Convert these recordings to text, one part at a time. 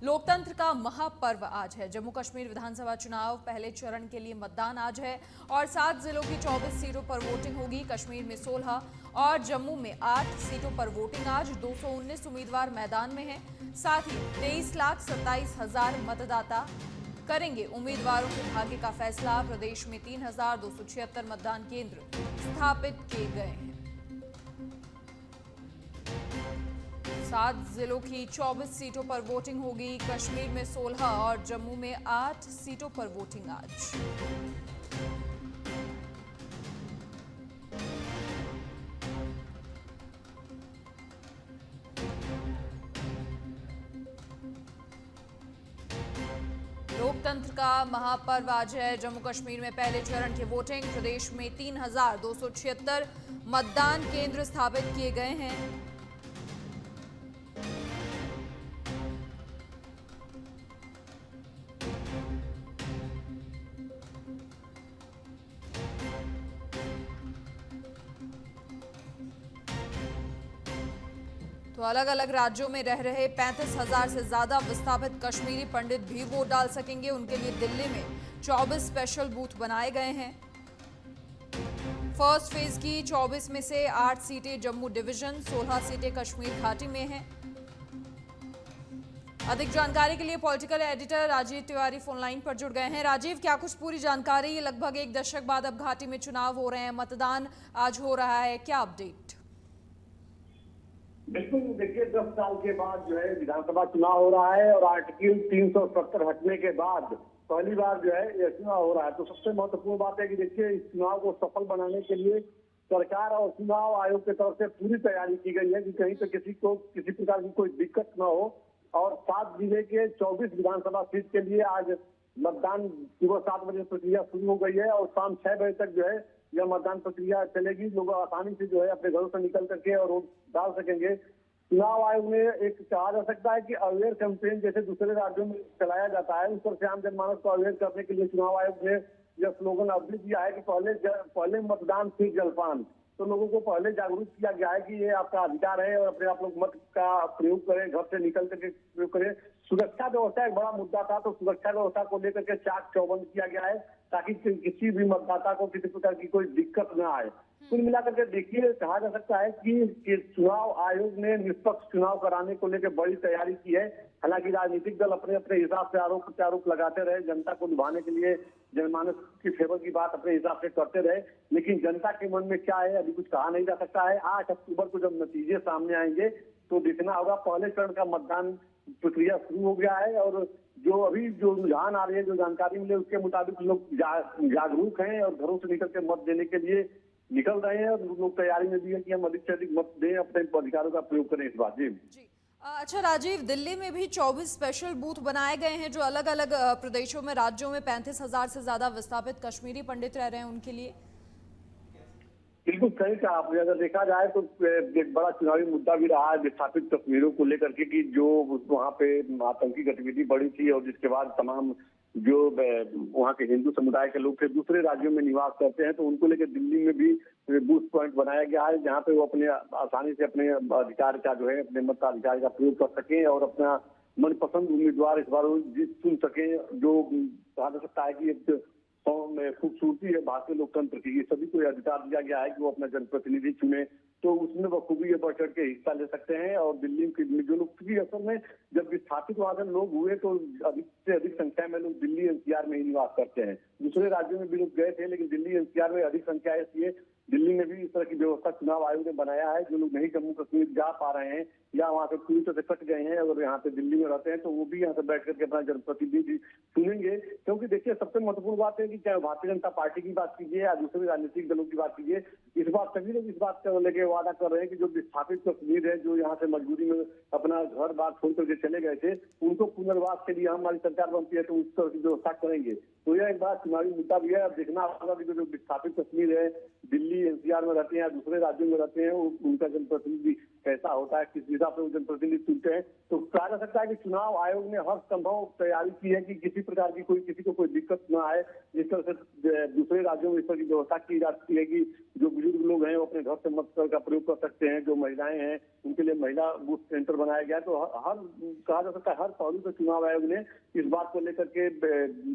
लोकतंत्र का महापर्व आज है। जम्मू कश्मीर विधानसभा चुनाव पहले चरण के लिए मतदान आज है और 7 जिलों की 24 सीटों पर वोटिंग होगी। कश्मीर में 16 और जम्मू में 8 सीटों पर वोटिंग आज 219 उम्मीदवार मैदान में हैं। साथ ही 23,27,000 मतदाता करेंगे उम्मीदवारों के भाग्य का फैसला। प्रदेश में 3,276 मतदान केंद्र स्थापित किए गए हैं। 7 जिलों की 24 सीटों पर वोटिंग होगी। कश्मीर में 16 और जम्मू में 8 सीटों पर वोटिंग आज। लोकतंत्र का महापर्व आज है। जम्मू कश्मीर में पहले चरण की वोटिंग। प्रदेश में 3,276 मतदान केंद्र स्थापित किए गए हैं। तो अलग अलग राज्यों में रह रहे 35,000 से ज्यादा विस्थापित कश्मीरी पंडित भी वोट डाल सकेंगे। उनके लिए दिल्ली में 24 स्पेशल बूथ बनाए गए हैं। फर्स्ट फेज की 24 में से 8 सीटें जम्मू डिवीजन, 16 सीटें कश्मीर घाटी में हैं। अधिक जानकारी के लिए political editor Rajeev Tiwari phone line पर जुड़ गए हैं। राजीव, क्या कुछ पूरी जानकारी? लगभग एक दशक बाद अब घाटी में चुनाव हो रहे हैं, मतदान आज हो रहा है, क्या अपडेट? बिल्कुल, देखिए 10 साल के बाद जो है विधानसभा चुनाव हो रहा है और आर्टिकल 370 हटने के बाद पहली बार जो है यह चुनाव हो रहा है। तो सबसे महत्वपूर्ण बात है कि देखिए इस चुनाव को सफल बनाने के लिए सरकार और चुनाव आयोग की तरफ से पूरी तैयारी की गई है कि कहीं पे किसी को किसी प्रकार की कोई दिक्कत न हो। और 7 जिले के 24 विधानसभा सीट के लिए आज मतदान सुबह 7 बजे प्रक्रिया शुरू हो गई है और शाम 6 बजे तक जो है यह मतदान प्रक्रिया चलेगी। लोग आसानी से जो है अपने घरों से निकल करके और वोट डाल सकेंगे। चुनाव आयोग ने एक कहा जा सकता है कि अवेयर कैंपेन जैसे दूसरे राज्यों में चलाया जाता है, उस पर से आम जनमानस को अवेयर करने के लिए चुनाव आयोग ने यह स्लोगन अभी दिया है कि पहले मतदान फिर जलपान। तो लोगों को पहले जागरूक किया गया है कि ये आपका अधिकार है और अपने आप लोग मत का प्रयोग करें, घर से निकल करके प्रयोग करें। सुरक्षा व्यवस्था एक बड़ा मुद्दा था, तो सुरक्षा व्यवस्था को लेकर के चाक चौबंद किया गया है ताकि किसी भी मतदाता को किसी प्रकार की कोई दिक्कत न आए। कुल मिलाकर के देखिए कहा जा सकता है कि चुनाव आयोग ने निष्पक्ष चुनाव कराने को लेकर बड़ी तैयारी की है। हालांकि राजनीतिक दल अपने अपने हिसाब से आरोप प्रत्यारोप लगाते रहे, जनता को लुभाने के लिए जनमानस की फेवर की बात अपने हिसाब से करते रहे, लेकिन जनता के मन में क्या है अभी कुछ कहा नहीं जा सकता है। 8 अक्टूबर को जब नतीजे सामने आएंगे तो देखना होगा। पहले चरण का मतदान प्रक्रिया शुरू हो गया है और जो अभी जो रुझान आ रही है, जो जानकारी मिले उसके मुताबिक लोग जागरूक हैं और घरों से निकल के मत देने के लिए निकल रहे हैं और लोग तैयारी में भी है कि हम अधिक से अधिक मत दें, अपने अधिकारों का प्रयोग करें इस बार। जी अच्छा राजीव, दिल्ली में भी 24 स्पेशल बूथ बनाए गए हैं जो अलग अलग प्रदेशों में, राज्यों में 35,000 से ज्यादा विस्थापित कश्मीरी पंडित रह रहे हैं उनके लिए। बिल्कुल सही कहा आपने। अगर देखा जाए तो एक बड़ा चुनावी मुद्दा भी रहा है विस्थापित कश्मीरियों को लेकर के कि जो वहाँ पे आतंकी गतिविधि बढ़ी थी और जिसके बाद तमाम जो वहाँ के हिंदू समुदाय के लोग थे दूसरे राज्यों में निवास करते हैं, तो उनको लेकर दिल्ली में भी बूथ पॉइंट बनाया गया है जहाँ पे वो अपने आसानी से अपने अधिकार का जो है अपने मताधिकार का प्रयोग कर सकें और अपना मनपसंद उम्मीदवार इस बार चुन सकें। जो कहा जा सकता है कि एक में खूबसूरती है भारतीय लोकतंत्र की, सभी को यह अधिकार दिया गया है कि वो अपना जनप्रतिनिधि चुने, तो उसमें बखूबी बढ़ चढ़ के हिस्सा ले सकते हैं। और दिल्ली के जो लोग की असल में जब विस्थापित वहां से लोग हुए तो अधिक से अधिक संख्या में लोग दिल्ली एनसीआर में ही निवास करते हैं। दूसरे राज्यों में भी लोग गए थे लेकिन दिल्ली एनसीआर में अधिक संख्या है, इसलिए दिल्ली में भी इस तरह की व्यवस्था चुनाव आयोग ने बनाया है। जो लोग नहीं जम्मू कश्मीर जा पा रहे हैं या वहाँ से पूरी तरह से कट गए हैं और यहाँ पे दिल्ली में रहते हैं तो वो भी यहाँ से बैठ करके अपना जनप्रतिनिधि चुनेंगे। क्योंकि देखिए सबसे महत्वपूर्ण बात है कि चाहे भारतीय जनता पार्टी की बात कीजिए या दूसरे राजनीतिक दलों की बात कीजिए, इस बार सभी लोग इस बात को लेकर वादा कर रहे हैं कि जो विस्थापित कश्मीर है, जो यहाँ से मजबूरी में अपना घर बार छोड़ करके चले गए थे, उनको पुनर्वास के लिए हमारी सरकार बनती है तो उस तरह की व्यवस्था करेंगे। तो यह एक बात चुनावी मुद्दा भी है। अब देखना होगा कि जो विस्थापित कश्मीर है दिल्ली यूपी एनसीआर में रहते हैं या दूसरे राज्यों में रहते हैं, उनका जनप्रतिनिधि कैसा होता है, किस हिसाब से वो जनप्रतिनिधि चुनते हैं। तो कहा जा सकता है कि चुनाव आयोग ने हर संभव तैयारी की है कि किसी प्रकार की किसी को कोई दिक्कत न आए। जिस तरह से दूसरे राज्यों में इस तरह की व्यवस्था की जाती है कि जो बुजुर्ग लोग हैं वो अपने घर से मतदान का प्रयोग कर सकते हैं, जो महिलाएं हैं उनके लिए महिला बूथ सेंटर बनाया गया। तो हर कहा जा सकता है हर पहलू पर चुनाव आयोग ने इस बात को लेकर के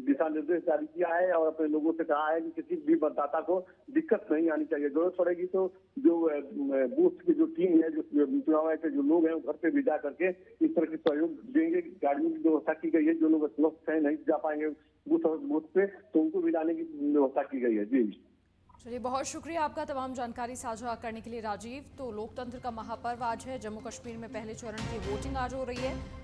दिशा निर्देश जारी किया है और अपने लोगों से कहा है कि किसी भी मतदाता को दिक्कत नहीं आनी चाहिए। जरूरत पड़ेगी तो जो बूथ की जो टीम है, जो चुनाव आयोग के जो लोग हैं, घर पे भी जा करके इस तरह के सहयोग देंगे। गाड़ियों की व्यवस्था की गई है, जो लोग स्वस्थ हैं नहीं जा पाएंगे बूथ पे तो उनको भी लाने की व्यवस्था की गई है। जी चलिए, बहुत शुक्रिया आपका तमाम जानकारी साझा करने के लिए राजीव। तो लोकतंत्र का महापर्व आज है, जम्मू कश्मीर में पहले चरण की वोटिंग आज हो रही है।